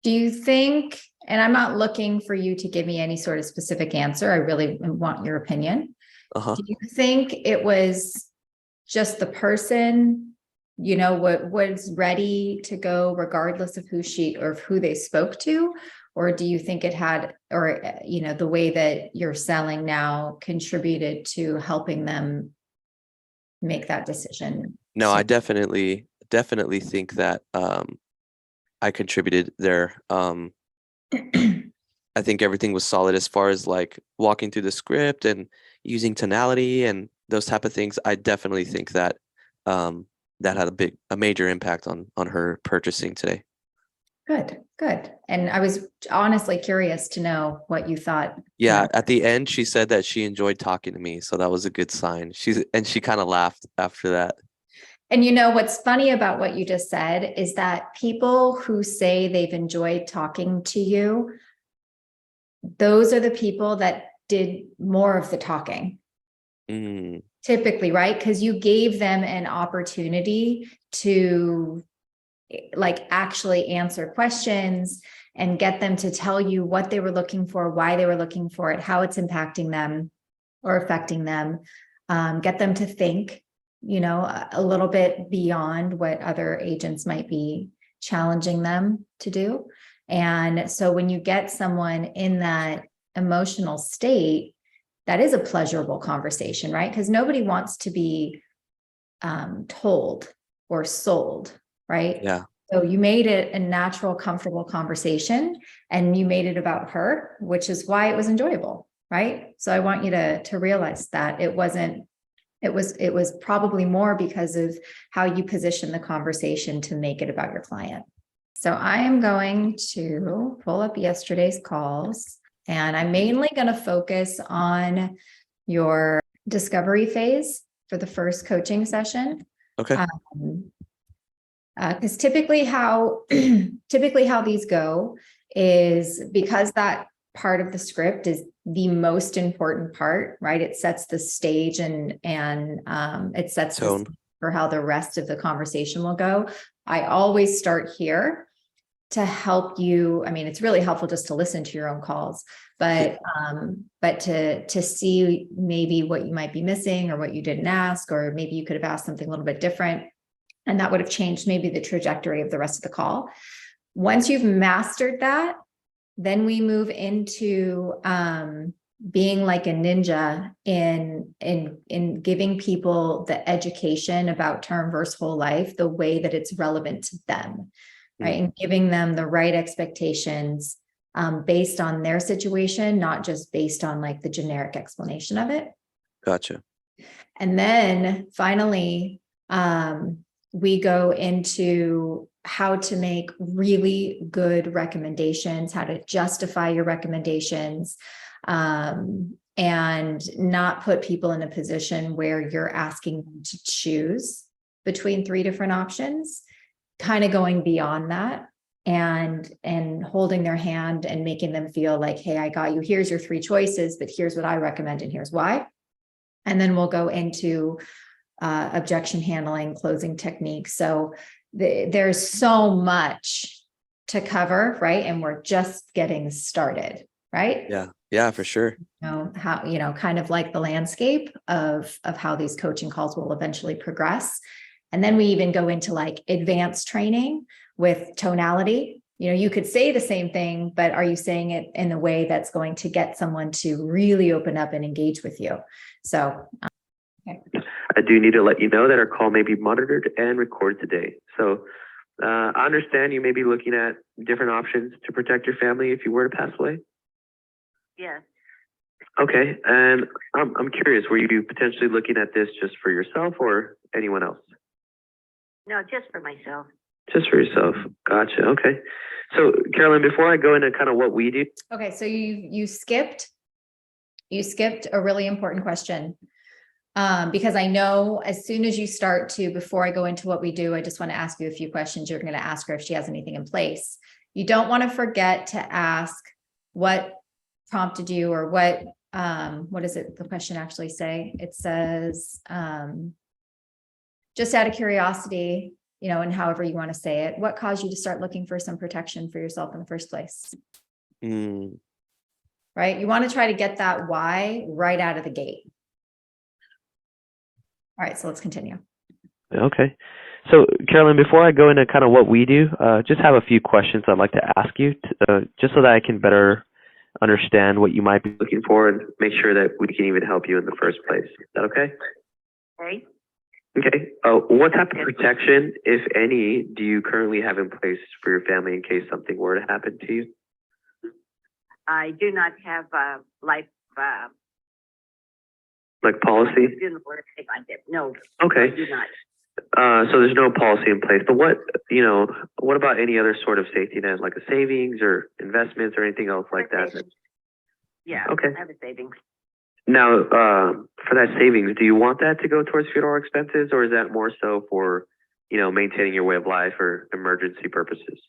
Do you think, and I'm not looking for you to give me any sort of specific answer, I really want your opinion. Uh-huh. Do you think it was just the person, what was ready to go regardless of who they spoke to? Or do you think it had, or, the way that you're selling now contributed to helping them make that decision? No, I definitely think that I contributed there. I think everything was solid as far as like walking through the script and using tonality and those type of things. I definitely think that that had a major impact on her purchasing today. Good. And I was honestly curious to know what you thought. Yeah, at the end she said that she enjoyed talking to me, so that was a good sign. She kind of laughed after that. And what's funny about what you just said is that people who say they've enjoyed talking to you, those are the people that did more of the talking. Mm. Typically, right? Because you gave them an opportunity to like actually answer questions and get them to tell you what they were looking for, why they were looking for it, how it's impacting them or affecting them, get them to think, a little bit beyond what other agents might be challenging them to do. And so when you get someone in that emotional state, that is a pleasurable conversation, right? Because nobody wants to be told or sold, right? Yeah. So you made it a natural, comfortable conversation, and you made it about her, which is why it was enjoyable, right? So I want you to realize that it was probably more because of how you position the conversation to make it about your client. So I am going to pull up yesterday's calls, and I'm mainly going to focus on your discovery phase for the first coaching session. Okay. Because typically how these go is because that part of the script is the most important part, right? It sets the stage and it sets the Tone. stage for how the rest of the conversation will go. I always start here to help you. I mean, it's really helpful just to listen to your own calls, but to see maybe what you might be missing or what you didn't ask, or maybe you could have asked something a little bit different, and that would have changed maybe the trajectory of the rest of the call. Once you've mastered that, then we move into being like a ninja in giving people the education about term versus whole life, the way that it's relevant to them, right? And giving them the right expectations based on their situation, not just based on like the generic explanation of it. Gotcha. And then finally, we go into how to make really good recommendations, how to justify your recommendations, and not put people in a position where you're asking them to choose between 3 different options, kind of going beyond that and holding their hand and making them feel like, hey, I got you. Here's your 3 choices, but here's what I recommend and here's why. And then we'll go into objection handling, closing techniques. So there's so much to cover, right? And we're just getting started, right? Yeah, for sure. How, kind of like the landscape of how these coaching calls will eventually progress. And then we even go into like advanced training with tonality. You could say the same thing, but are you saying it in a way that's going to get someone to really open up and engage with you? So, okay. I do need to let you know that our call may be monitored and recorded today. So I understand you may be looking at different options to protect your family if you were to pass away. Yes. Okay, and I'm curious, were you potentially looking at this just for yourself or anyone else? No, just for myself. Just for yourself. Gotcha. Okay. So Carolyn, before I go into kind of what we do. Okay, so you skipped a really important question. Because I know as soon as you start to, before I go into what we do, I just want to ask you a few questions. You're going to ask her if she has anything in place. You don't want to forget to ask what prompted you, or what is it? The question actually say, it says, just out of curiosity, you know, and however you want to say it, what caused you to start looking for some protection for yourself in the first place? Mm, Right? You want to try to get that why right out of the gate. All right, so let's continue. Okay. So, Carolyn, before I go into kind of what we do, just have a few questions I'd like to ask you, just so that I can better understand what you might be. Looking for and make sure that we can even help you in the first place. Is that okay? Okay. Okay. What type of protection, if any, do you currently have in place for your family in case something were to happen to you? I do not have life Like policy? funeral or anything like that. No, Okay. I do not. So there's no policy in place, but what about any other sort of safety net, like a savings or investments or anything else like that? Savings. Yeah. Okay. I have a savings. Now, for that savings, do you want that to go towards funeral expenses, or is that more so for, maintaining your way of life or emergency purposes?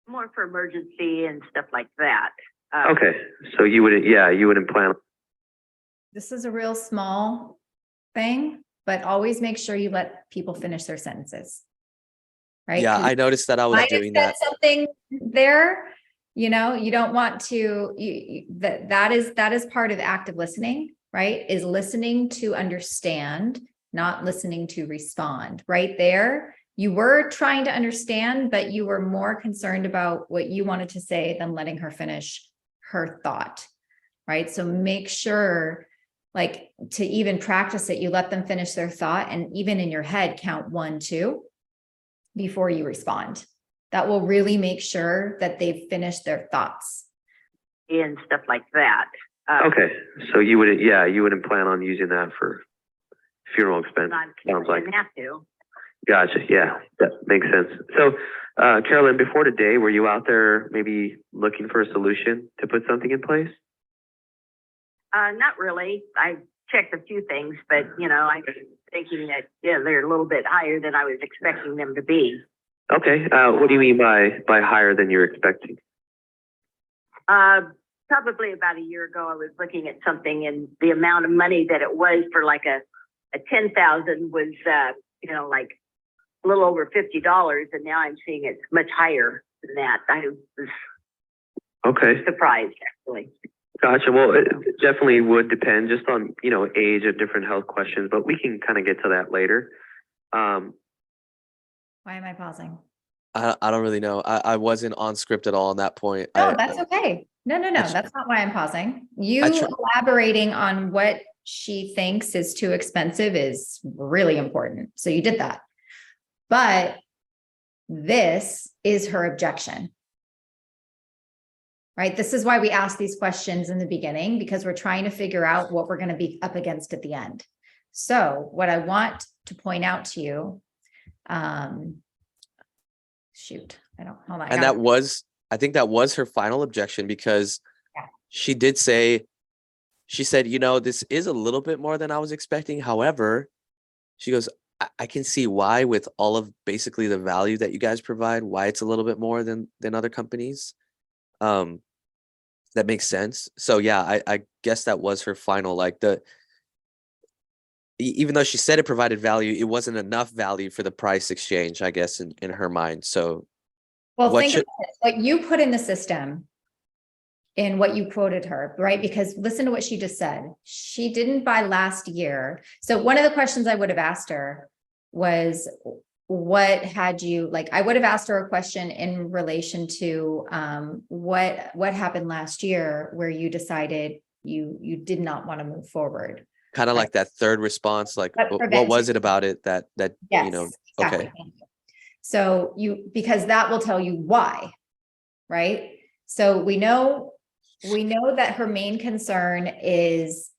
More for emergency and stuff like that. Okay, so you wouldn't plan. This is a real small thing, but always make sure you let people finish their sentences. Right? yeah, 'Cause I noticed that I was might have doing said that. something there, you don't want to, that is part of active listening, right? Is listening to understand, not listening to respond. Right there, you were trying to understand, but you were more concerned about what you wanted to say than letting her finish her thought, right? So make sure, like, to even practice it, you let them finish their thought, and even in your head, count 1, 2 before you respond. That will really make sure that they've finished their thoughts. And stuff like that. Okay, so you wouldn't plan on using that for funeral expense. Sounds like. Didn't have to. Gotcha. Yeah, that makes sense. So, Carolyn, before today, were you out there maybe looking for a solution to put something in place? Not really. I checked a few things, but I'm thinking that they're a little bit higher than I was expecting them to be. Okay. What do you mean by higher than you're expecting? Probably about a year ago, I was looking at something, and the amount of money that it was for like a 10,000 was like a little over $50, and now I'm seeing it's much higher than that. I was Okay. surprised, actually. Gotcha. Well, it definitely would depend just on, age and different health questions, but we can kind of get to that later. Why am I pausing? I don't really know. I wasn't on script at all on that point. No, that's okay. No, I tr- that's not why I'm pausing. You elaborating on what she thinks is too expensive is really important. So you did that. But this is her objection. Right? This is why we ask these questions in the beginning, because we're trying to figure out what we're going to be up against at the end. So what I want to point out to you, shoot, hold on. And I think that was her final objection, because Yeah. she said, this is a little bit more than I was expecting. However, she goes, I can see why, with all of basically the value that you guys provide, why it's a little bit more than other companies. That makes sense. So yeah, I guess that was her final, like, even though she said it provided value, it wasn't enough value for the price exchange, I guess, in her mind. So Well, what think should- about it. What you put in the system in what you quoted her, right? Because listen to what she just said. She didn't buy last year. So one of the questions I would have asked her was, what had you, like, I would have asked her a question in relation to what happened last year where you decided you did not want to move forward. kind of like that third response, like, What what prevents was you? it about it that Yes, okay. exactly. So because that will tell you why, right? So we know that her main concern is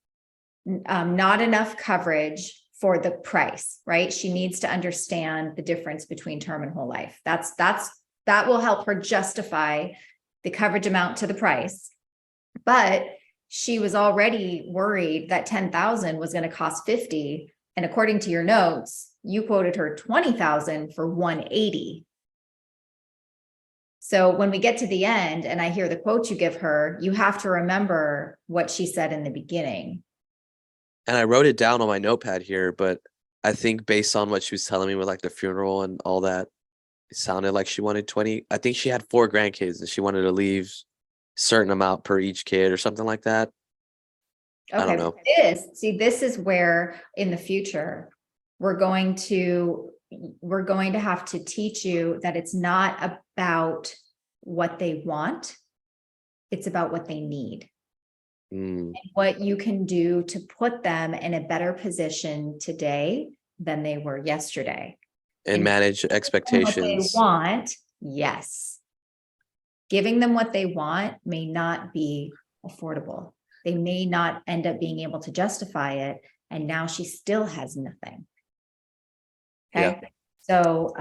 not enough coverage for the price, right? She needs to understand the difference between term and whole life. That will help her justify the coverage amount to the price. But she was already worried that 10,000 was going to cost 50. And according to your notes, you quoted her 20,000 for 180. So when we get to the end and I hear the quote you give her, you have to remember what she said in the beginning. And I wrote it down on my notepad here, but I think based on what she was telling me with like the funeral and all that, it sounded like she wanted 20. I think she had 4 grandkids and she wanted to leave certain amount per each kid or something like that. I don't Okay, know. this is where in the future, we're going to have to teach you that it's not about what they want. It's about what they need. Mm, What you can do to put them in a better position today than they were yesterday. and manage What they expectations. want, yes. Giving them what they want may not be affordable. They may not end up being able to justify it, and now she still has nothing. Okay, so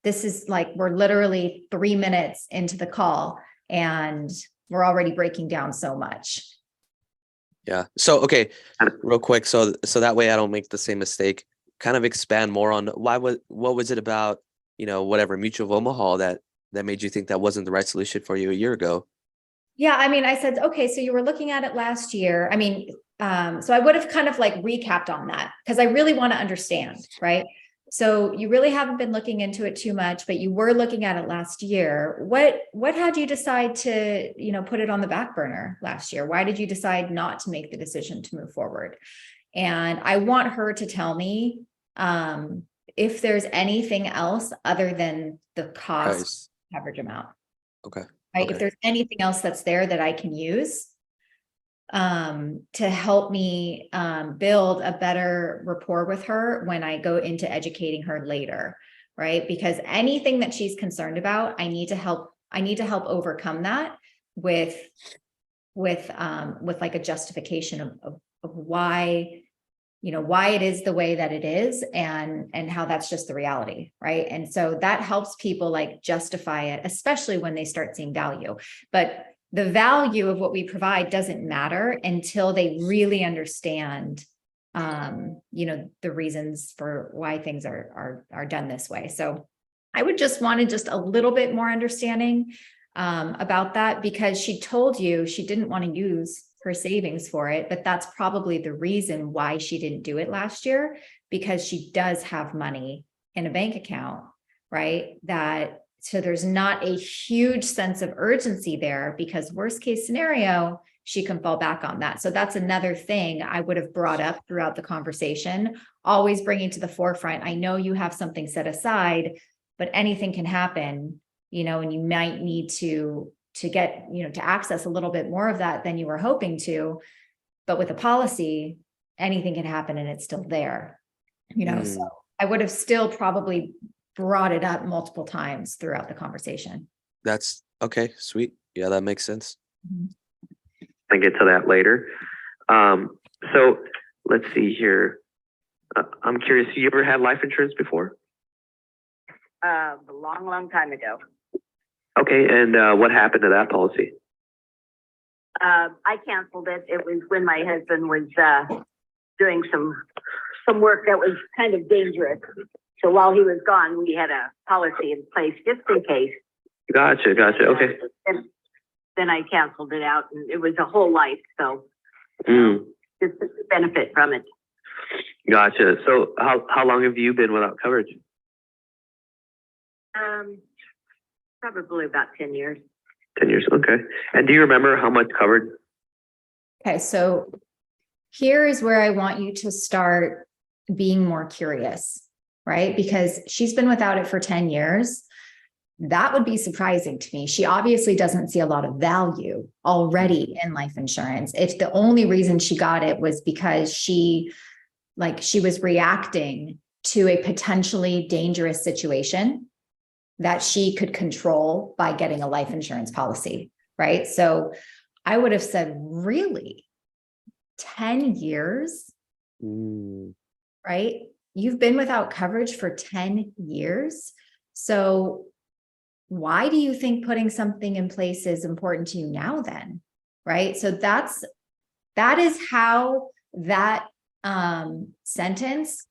this is like, we're literally 3 minutes into the call and we're already breaking down so much. Yeah. So, okay, real quick. So that way I don't make the same mistake. Kind of expand more on what was it about, whatever Mutual of Omaha that made you think that wasn't the right solution for you a year ago? Yeah, I mean, I said, okay, so you were looking at it last year. I mean, so I would have kind of like recapped on that because I really want to understand, right? So you really haven't been looking into it too much, but you were looking at it last year. What had you decide to, put it on the back burner last year? Why did you decide not to make the decision to move forward? And I want her to tell me if there's anything else other than the cost Price. coverage amount. Okay. Right? Okay. If there's anything else that's there that I can use to help me build a better rapport with her when I go into educating her later, right? Because anything that she's concerned about, I need to help overcome that with like a justification of why, why it is the way that it is and how that's just the reality, right? And so that helps people like justify it, especially when they start seeing value. But the value of what we provide doesn't matter until they really understand, the reasons for why things are done this way. So I would just want a little bit more understanding about that, because she told you she didn't want to use her savings for it, but that's probably the reason why she didn't do it last year, because she does have money in a bank account, right? So there's not a huge sense of urgency there, because worst case scenario, she can fall back on that. So that's another thing I would have brought up throughout the conversation, always bringing to the forefront. I know you have something set aside, but anything can happen, and you might need to get, to access a little bit more of that than you were hoping to. But with a policy, anything can happen and it's still there, so I would have still probably brought it up multiple times throughout the conversation. That's okay. Sweet. Yeah, that makes sense. I get to that later. So let's see here. I'm curious, you ever had life insurance before? A long time ago. Okay, and what happened to that policy? I canceled it. It was when my husband was doing some work that was kind of dangerous. So while he was gone, we had a policy in place just in case. Gotcha. Okay. Then I canceled it out, and it was a whole life. So just benefit from it. Gotcha. So how long have you been without coverage? Probably about 10 years. 10 years. Okay. And do you remember how much covered? Okay, so here is where I want you to start being more curious, right? Because she's been without it for 10 years. That would be surprising to me. She obviously doesn't see a lot of value already in life insurance. If the only reason she got it was because she was reacting to a potentially dangerous situation that she could control by getting a life insurance policy, right? So I would have said, really? 10 years, right? You've been without coverage for 10 years. So why do you think putting something in place is important to you now then, right? So that is how that sentence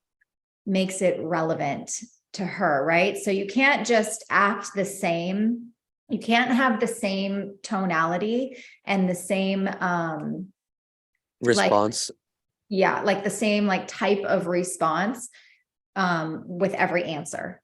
makes it relevant to her, right? So you can't just act the same. You can't have the same tonality and the same Response. Yeah, like the same like type of response with every answer.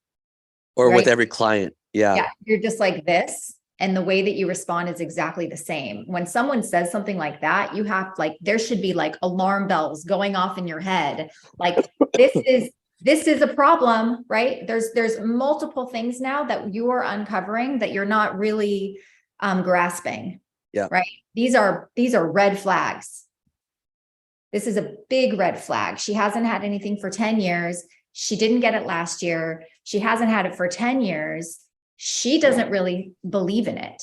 Or with Right. every client. Yeah. Yeah, you're just like this. And the way that you respond is exactly the same. When someone says something like that, you have like, there should be like alarm bells going off in your head. Like this is a problem, right? There's multiple things now that you are uncovering that you're not really grasping. Yeah. Right. These are red flags. This is a big red flag. She hasn't had anything for 10 years. She didn't get it last year. She hasn't had it for 10 years. She doesn't really believe in it.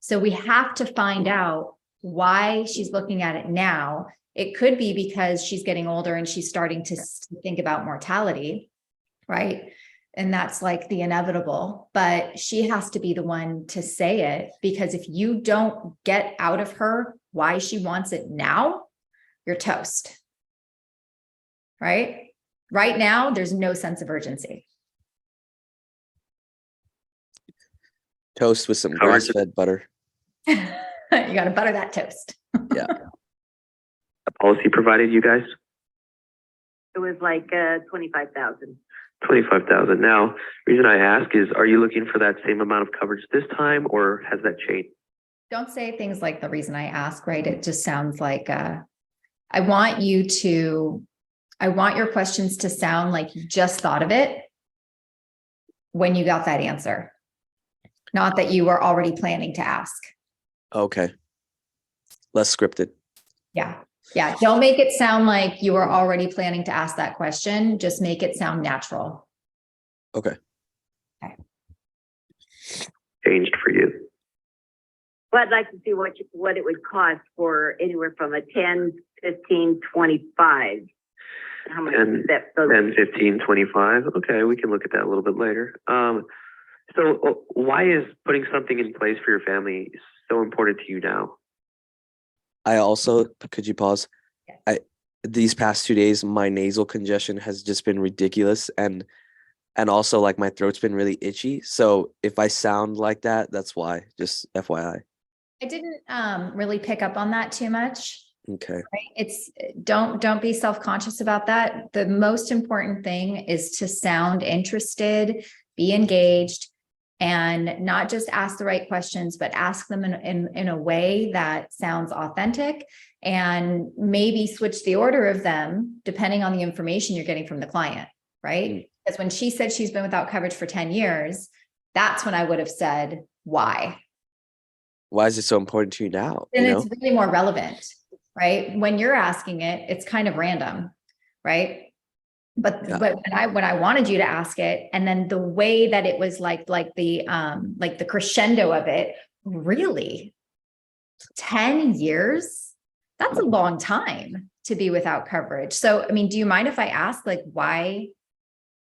So we have to find out why she's looking at it now. It could be because she's getting older and she's starting to think about mortality, right? And that's like the inevitable, but she has to be the one to say it, because if you don't get out of her why she wants it now, you're toast. Right? Right now, there's no sense of urgency. Toast with some Covered. grass-fed butter. You got to butter that toast. Yeah. A policy provided you guys? It was like 25,000. 25,000. Now, reason I ask is, are you looking for that same amount of coverage this time, or has that changed? Don't say things like the reason I ask, right? It just sounds like I want your questions to sound like you just thought of it when you got that answer, not that you were already planning to ask. Okay. Less scripted. Yeah. Yeah. Don't make it sound like you were already planning to ask that question. Just make it sound natural. Okay. Changed for you? Well, I'd like to see what it would cost for anywhere from a 10, 15, 25. How much And is that? So 10, 15, 25. Okay, we can look at that a little bit later. So why is putting something in place for your family so important to you now? I also, could you pause? Yeah. These past 2 days, my nasal congestion has just been ridiculous, and also like my throat's been really itchy. So if I sound like that, that's why. Just FYI. I didn't really pick up on that too much. Okay. Right? It's don't be self-conscious about that. The most important thing is to sound interested, be engaged, and not just ask the right questions, but ask them in a way that sounds authentic, and maybe switch the order of them depending on the information you're getting from the client, right? Because when she said she's been without coverage for 10 years, that's when I would have said, why? Why is it so important to you now? Then You know? it's really more relevant, right? When you're asking it, it's kind of random, right? But Yeah. but when I wanted you to ask it, and then the way that it was like the crescendo of it, really 10 years, that's a long time to be without coverage. So I mean, do you mind if I ask why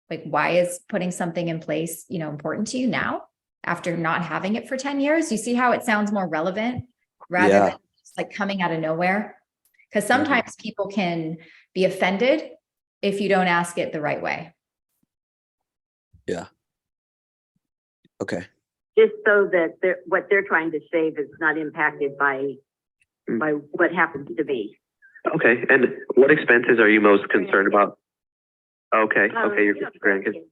is putting something in place, important to you now after not having it for 10 years? You see how it sounds more relevant rather Yeah. than just like coming out of nowhere? Because sometimes people can be offended if you don't ask it the right way. Yeah. Okay. just so that what they're trying to save is not impacted by what happens to me. Okay, and what expenses are you most concerned about? Okay, okay, your Yeah, grandkids.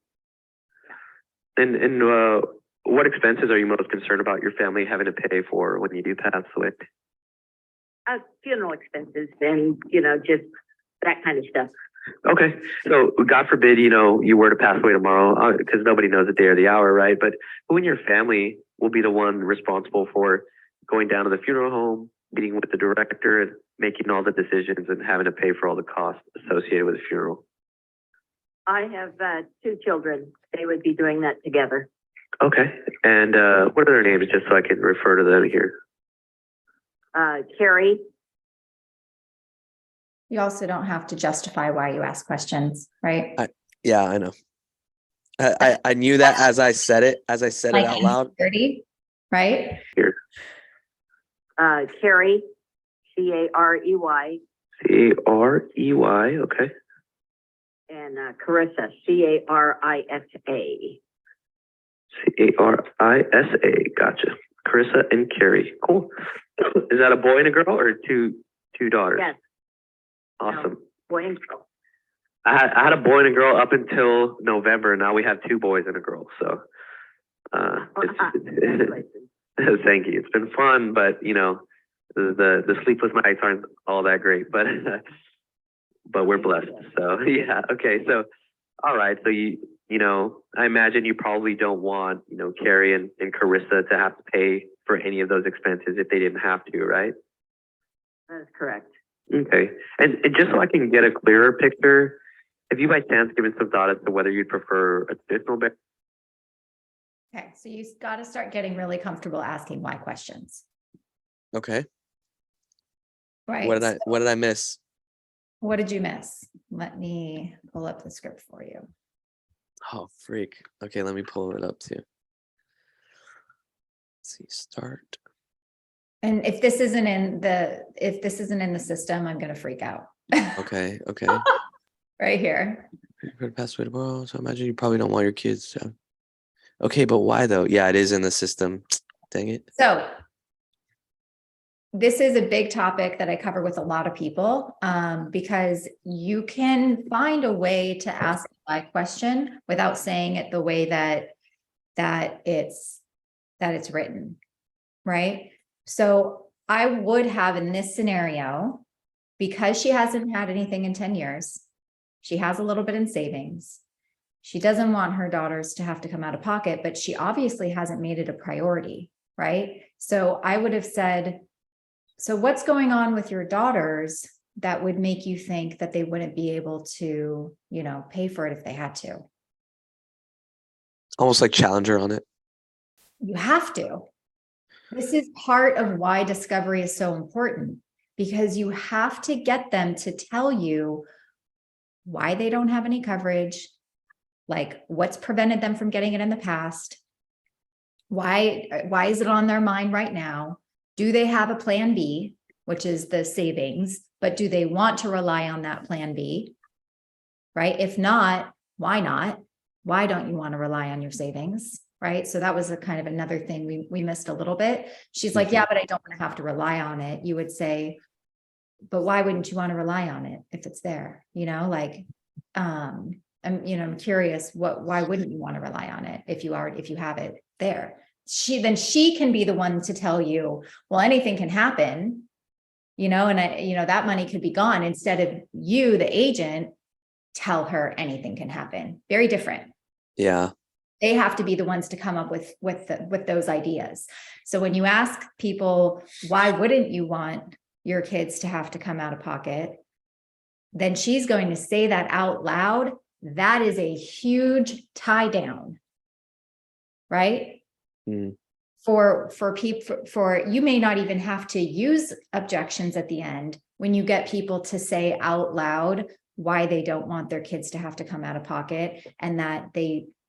And what expenses are you most concerned about your family having to pay for when you do pass away? Funeral expenses and, just that kind of stuff. Okay, so God forbid, you were to pass away tomorrow, because nobody knows the day or the hour, right? But who in your family will be the one responsible for going down to the funeral home, meeting with the director, and making all the decisions and having to pay for all the costs associated with the funeral? I have 2 children. They would be doing that together. Okay, and what are their names, just so I can refer to them here? Carrie, You also don't have to justify why you ask questions, right? Yeah, I know. I knew that as I said it out loud. Insecurity, right? Carrie, Carey, Carey, okay. and Carissa, Carisa. Carisa, gotcha. Carissa and Carrie, cool. Is that a boy and a girl, or two daughters? Yes, Awesome. Boy and girl. I had a boy and a girl up until November. Now we have 2 boys and a girl. So, Congratulations. thank you. It's been fun, but you know, the sleepless nights aren't all that great, but but we're blessed. So yeah. Okay. So, all right. So you know, I imagine you probably don't want, you know, Carrie and Carissa to have to pay for any of those expenses if they didn't have to, right? That is correct. Okay. And just so I can get a clearer picture, have you by chance given some thought as to whether you'd prefer a traditional burial? Okay, so you got to start getting really comfortable asking why questions, Okay. right? What did I miss? What did you miss? Let me pull up the script for you. Oh, freak. Okay, let me pull it up too. Let's see, start. And if this isn't in the system, I'm gonna freak out. Okay, okay. Right here. For the past way tomorrow, so I imagine you probably don't want your kids to. Okay, but why though? Yeah, it is in the system. Dang it. So this is a big topic that I cover with a lot of people, because you can find a way to ask a why question without saying it the way that it's written, right? So I would have in this scenario, because she hasn't had anything in 10 years, she has a little bit in savings. She doesn't want her daughters to have to come out of pocket, but she obviously hasn't made it a priority, right? So I would have said, so what's going on with your daughters that would make you think that they wouldn't be able to, you know, pay for it if they had to? Almost like Challenger on it. You have to. This is part of why discovery is so important, because you have to get them to tell you why they don't have any coverage, like what's prevented them from getting it in the past. Why is it on their mind right now? Do they have a plan B, which is the savings, but do they want to rely on that plan B? Right? If not, why not? Why don't you want to rely on your savings? Right? So that was a kind of another thing we missed a little bit. She's like, yeah, but I don't want to have to rely on it. You would say, but why wouldn't you want to rely on it if it's there? You know, like, I'm curious, why wouldn't you want to rely on it if you have it there? She can be the one to tell you, well, anything can happen, you know, and that money could be gone, instead of you, the agent, tell her anything can happen. Very different. Yeah. They have to be the ones to come up with those ideas. So when you ask people, why wouldn't you want your kids to have to come out of pocket? Then she's going to say that out loud. That is a huge tie down, right? Mm. For people, for you may not even have to use objections at the end when you get people to say out loud why they don't want their kids to have to come out of pocket, and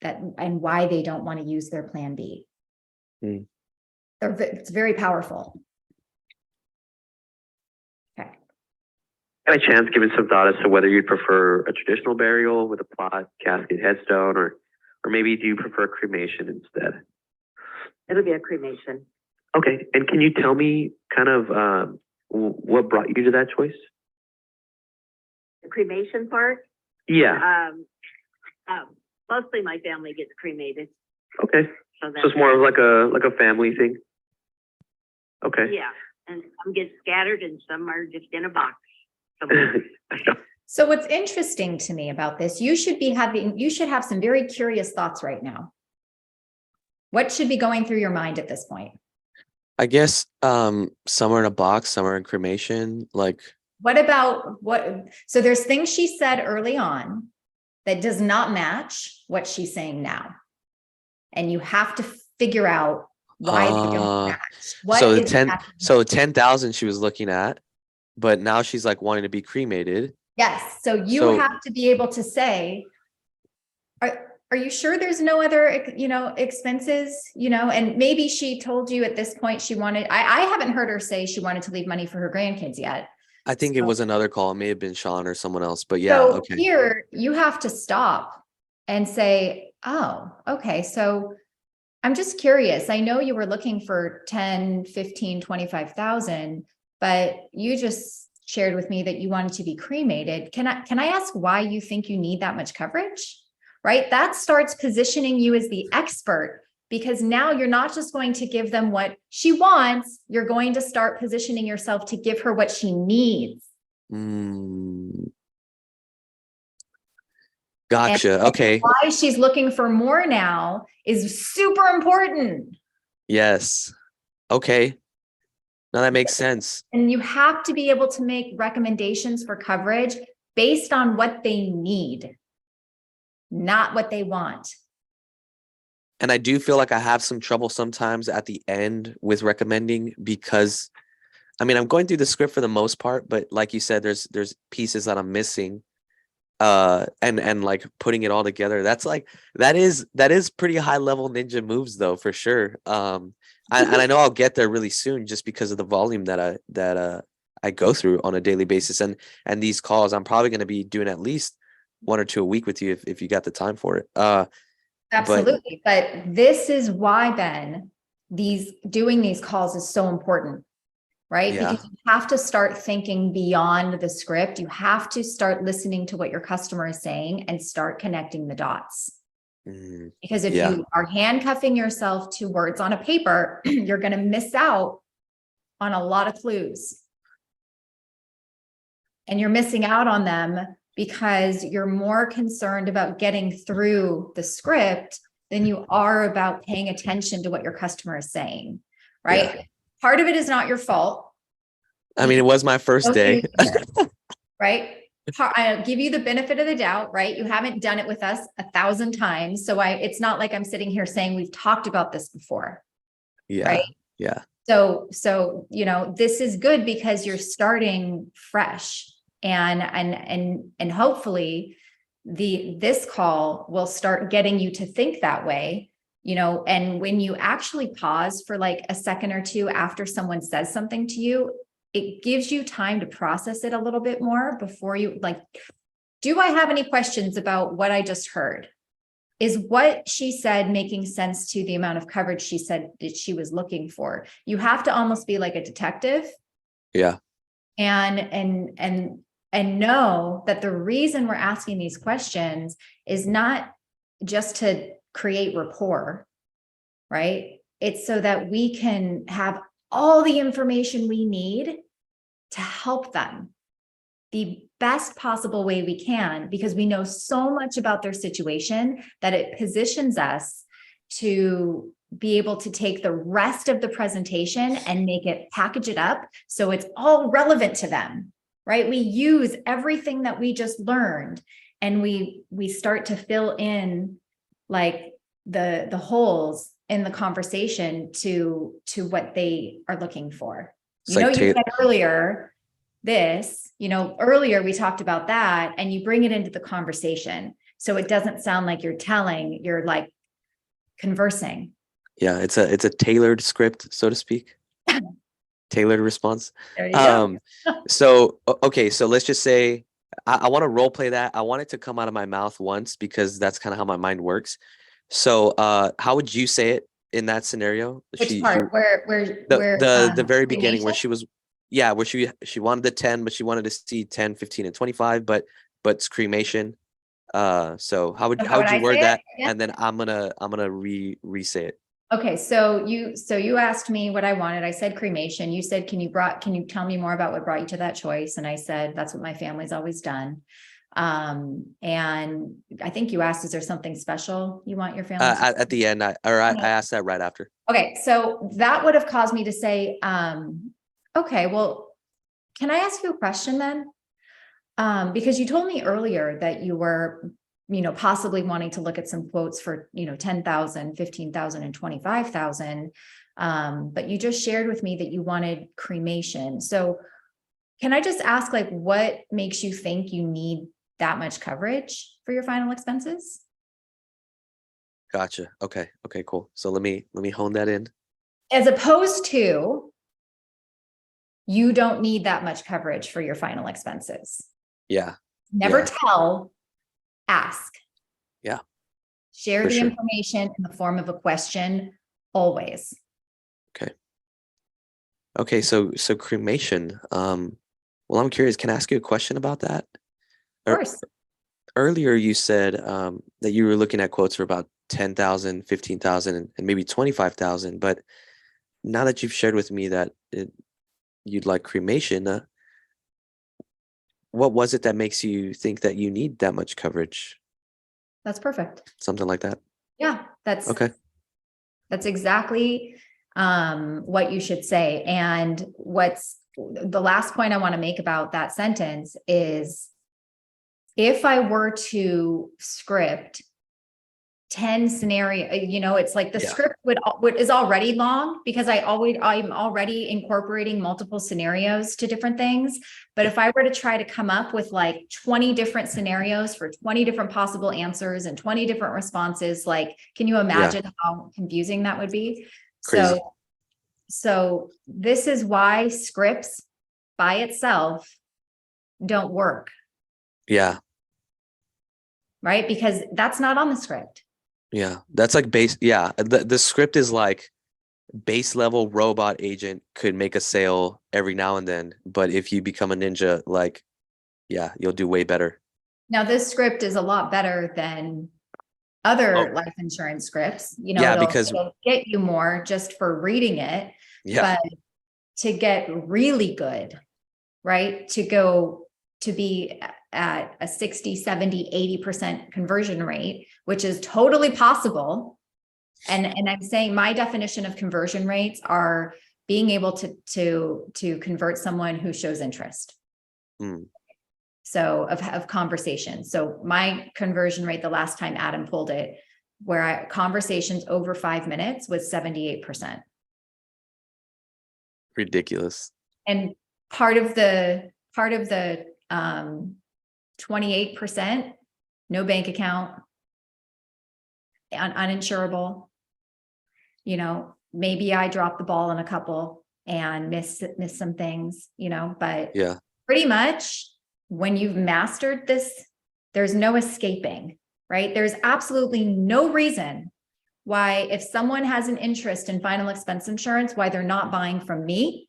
and why they don't want to use their plan B. Mm. It's very powerful. Okay. By chance given some thought as to whether you'd prefer a traditional burial with a plot, casket, headstone, or maybe do you prefer cremation instead? It'll be a cremation. Okay. And can you tell me kind of what brought you to that choice? The cremation part, Yeah. mostly my family gets cremated. Okay. So So it's more of like a family thing. Okay. yeah, and some get scattered and some are just in a box. So what's interesting to me about this, you should have some very curious thoughts right now. What should be going through your mind at this point? I guess some are in a box, some are in cremation. Like, So there's things she said early on that does not match what she's saying now. And you have to figure out why they don't match. so the 10,000 she was looking at, but now she's like wanting to be cremated. Yes. So you have to be able to say, are you sure there's no other, expenses, and maybe she told you at this point she wanted, I haven't heard her say she wanted to leave money for her grandkids yet. I think it was another call. It may have been Sean or someone else, but yeah. So okay. Here you have to stop and say, oh, okay. So I'm just curious. I know you were looking for 10, 15, 25,000, but you just shared with me that you wanted to be cremated. Can I ask why you think you need that much coverage? Right? That starts positioning you as the expert, because now you're not just going to give them what she wants, you're going to start positioning yourself to give her what she needs. Gotcha. And Okay. why she's looking for more now is super important. Yes. Okay. Now that makes sense. And you have to be able to make recommendations for coverage based on what they need, not what they want. And I do feel like I have some trouble sometimes at the end with recommending, because I mean, I'm going through the script for the most part, but like you said, there's pieces that I'm missing. And like putting it all together, that is pretty high level ninja moves though, for sure. And I know I'll get there really soon just because of the volume that I go through on a daily basis, and these calls I'm probably going to be doing at least 1 or 2 a week with you if you got the time for it. Absolutely. But this is why, Ben, doing these calls is so important, right? Yeah. Because you have to start thinking beyond the script. You have to start listening to what your customer is saying and start connecting the dots. Because if Yeah. you are handcuffing yourself to words on a paper, you're going to miss out on a lot of clues. And you're missing out on them because you're more concerned about getting through the script than you are about paying attention to what your customer is saying, right? Yeah. Part of it is not your fault. I mean, it was my first day. Right? I'll give you the benefit of the doubt, right? You haven't done it with us 1,000 times. So it's not like I'm sitting here saying we've talked about this before. Yeah. Right? Yeah. So, this is good because you're starting fresh, and hopefully this call will start getting you to think that way, and when you actually pause for like a second or two after someone says something to you, it gives you time to process it a little bit more before you do I have any questions about what I just heard? Is what she said making sense to the amount of coverage she said that she was looking for? You have to almost be like a detective. Yeah. And know that the reason we're asking these questions is not just to create rapport, right? It's so that we can have all the information we need to help them the best possible way we can, because we know so much about their situation that it positions us to be able to take the rest of the presentation and package it up so it's all relevant to them, right? We use everything that we just learned, and we start to fill in like the holes in the conversation to what they are looking for. It's You like said earlier earlier we talked about that, and you bring it into the conversation. So it doesn't sound like you're telling, you're like conversing. Yeah. It's a tailored script, so to speak. Tailored response. There you go. So, okay. So let's just say I want to role play that. I want it to come out of my mouth once, because that's kind of how my mind works. So, how would you say it in that scenario? Which part? Where The very beginning, where cremation? she was, where she wanted the 10, but she wanted to see 10, 15, and 25, but it's cremation. So how would I you word say it that? again? And then I'm gonna re-say it. Okay, so you asked me what I wanted. I said cremation. You said, can you tell me more about what brought you to that choice? And I said, that's what my family's always done. And I think you asked, is there something special you want your family to At the end, I asked that right after. Okay, so that would have caused me to say, okay, well, can I ask you a question then? Because you told me earlier that you were, possibly wanting to look at some quotes for, 10,000, 15,000, and 25,000. But you just shared with me that you wanted cremation. So can I just ask, what makes you think you need that much coverage for your final expenses? Gotcha. Okay, cool. So let me hone that in. As opposed to, you don't need that much coverage for your final expenses. Yeah. Never tell, ask. Yeah. Share For the sure. information in the form of a question, always. Okay. So cremation. Well, I'm curious. Can I ask you a question about that? Of Ear- course. Earlier, you said that you were looking at quotes for about 10,000, 15,000, and maybe 25,000. But now that you've shared with me that you'd like cremation, what was it that makes you think that you need that much coverage? That's perfect. Something like that. Yeah, Okay. that's exactly what you should say. And what's the last point I want to make about that sentence is if I were to script 10 scenario, it's like the Yeah. script is already long because I'm already incorporating multiple scenarios to different things. But if I were to try to come up with like 20 different scenarios for 20 different possible answers and 20 different responses, like, can you imagine how confusing that would be? Crazy. So this is why scripts by itself don't work, Yeah. right? Because that's not on the script. Yeah. That's like base. Yeah. The script is like base level robot agent could make a sale every now and then. But if you become a ninja, like, yeah, you'll do way better. Now, this script is a lot better than other life insurance scripts. Yeah, because it'll get you more just for reading it, yeah, but to get really good, right? To be at a 60, 70, 80% conversion rate, which is totally possible. And I'm saying my definition of conversion rates are being able to convert someone who shows interest. Mm. So of conversation. So my conversion rate the last time Adam pulled it, where conversations over 5 minutes was 78%. Ridiculous. And part of the 28%, no bank account, uninsurable. Maybe I dropped the ball on a couple and missed some things, but Yeah. pretty much when you've mastered this, there's no escaping, right? There's absolutely no reason why, if someone has an interest in final expense insurance, why they're not buying from me,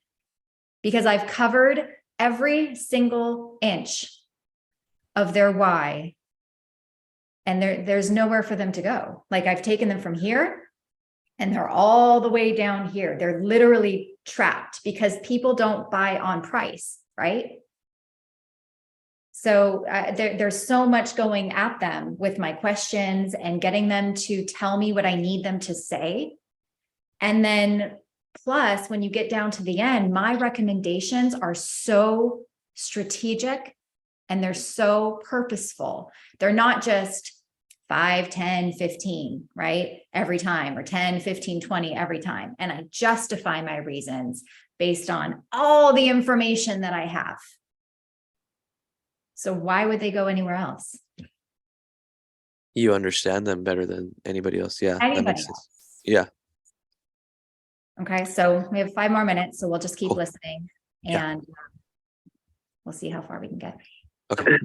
because I've covered every single inch of their why. And there's nowhere for them to go. Like, I've taken them from here and they're all the way down here. They're literally trapped because people don't buy on price, right? So there's so much going at them with my questions and getting them to tell me what I need them to say. And then plus, when you get down to the end, my recommendations are so strategic and they're so purposeful. They're not just 5, 10, 15, right? Every time, or 10, 15, 20 every time. And I justify my reasons based on all the information that I have. So why would they go anywhere else? You understand them better than anybody else. Yeah. That Anybody makes sense. else. Yeah. Okay, so we have 5 more minutes, so we'll just keep Cool. listening Yeah. and we'll see how far we can get. Okay.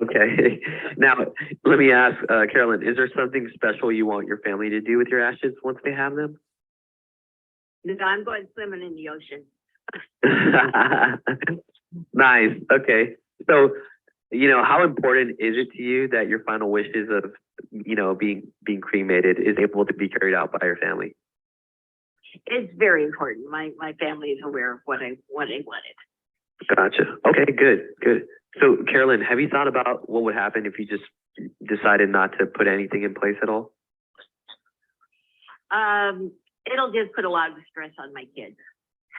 Okay. Now, let me ask, Carolyn, is there something special you want your family to do with your ashes once they have them? No, I'm going swimming in the ocean. Nice. Okay. So, how important is it to you that your final wishes of, being cremated is able to be carried out by your family? It's very important. My family is aware of what I wanted. Gotcha. Okay, good. So, Carolyn, have you thought about what would happen if you just decided not to put anything in place at all? It'll just put a lot of stress on my kids.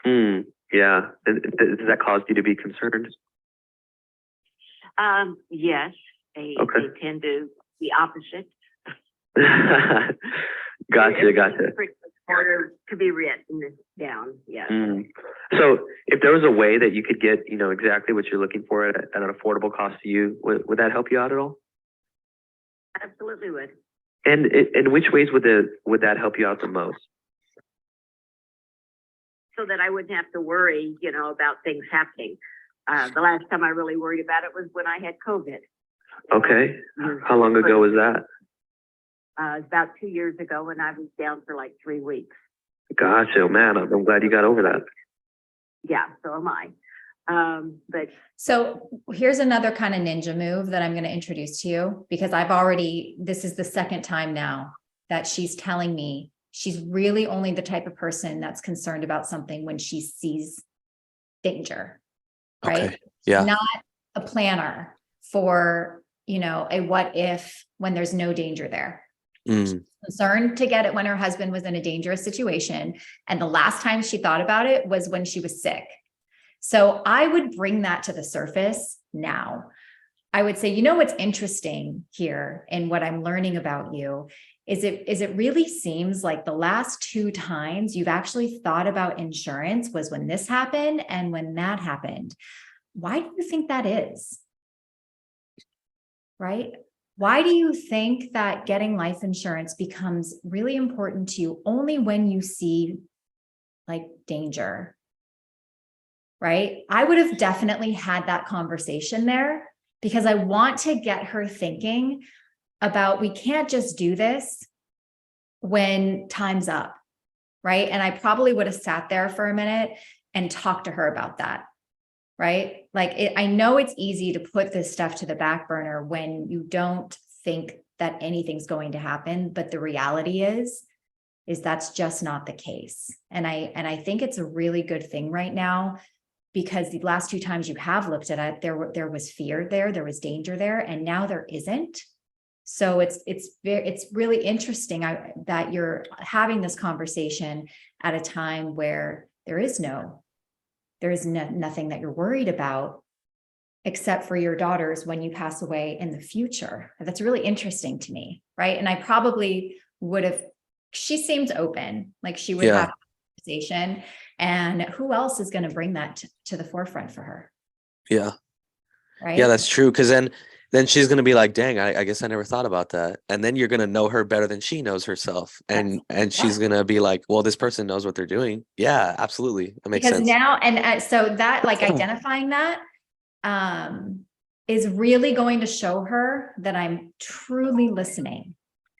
Yeah. Does that cause you to be concerned? Yes, they tend to be opposite. Gotcha. Harder to be written down. Yeah. So if there was a way that you could get, exactly what you're looking for at an affordable cost to you, would that help you out at all? Absolutely would. And in which ways would that help you out the most? So that I wouldn't have to worry, about things happening. The last time I really worried about it was when I had COVID. Okay. How long ago was that? About 2 years ago, and I was down for like 3 weeks. Gotcha, man. I'm glad you got over that. Yeah, so am I. But So here's another kind of ninja move that I'm going to introduce to you, because this is the second time now that she's telling me she's really only the type of person that's concerned about something when she sees danger, right? Okay. Yeah. Not a planner for, a what if when there's no danger there. Mm, Concerned to get it when her husband was in a dangerous situation. And the last time she thought about it was when she was sick. So I would bring that to the surface now. I would say, what's interesting here in what I'm learning about you is it really seems like the last 2 times you've actually thought about insurance was when this happened and when that happened. Why do you think that is? Right? Why do you think that getting life insurance becomes really important to you only when you see like danger? Right? I would have definitely had that conversation there, because I want to get her thinking about, we can't just do this when time's up. Right? And I probably would have sat there for a minute and talked to her about that. Right? I know it's easy to put this stuff to the back burner when you don't think that anything's going to happen, but the reality is that's just not the case. And I think it's a really good thing right now, because the last 2 times you have looked at it, there was fear there was danger there, and now there isn't. So it's really interesting that you're having this conversation at a time where there is nothing that you're worried about, except for your daughters when you pass away in the future. That's really interesting to me, right? And I probably would have, she seems open, like she would Yeah. have a conversation, and who else is going to bring that to the forefront for her, Yeah. right? Yeah, that's true. Because then she's gonna be like, "Dang, I guess I never thought about that." And then you're gonna know her better than she knows herself, and she's gonna be like, "Well, this person knows what they're doing." Yeah, absolutely, that makes Because sense. now, and so that, like, identifying that is really going to show her that I'm truly listening.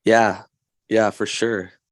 Yeah, yeah, for sure.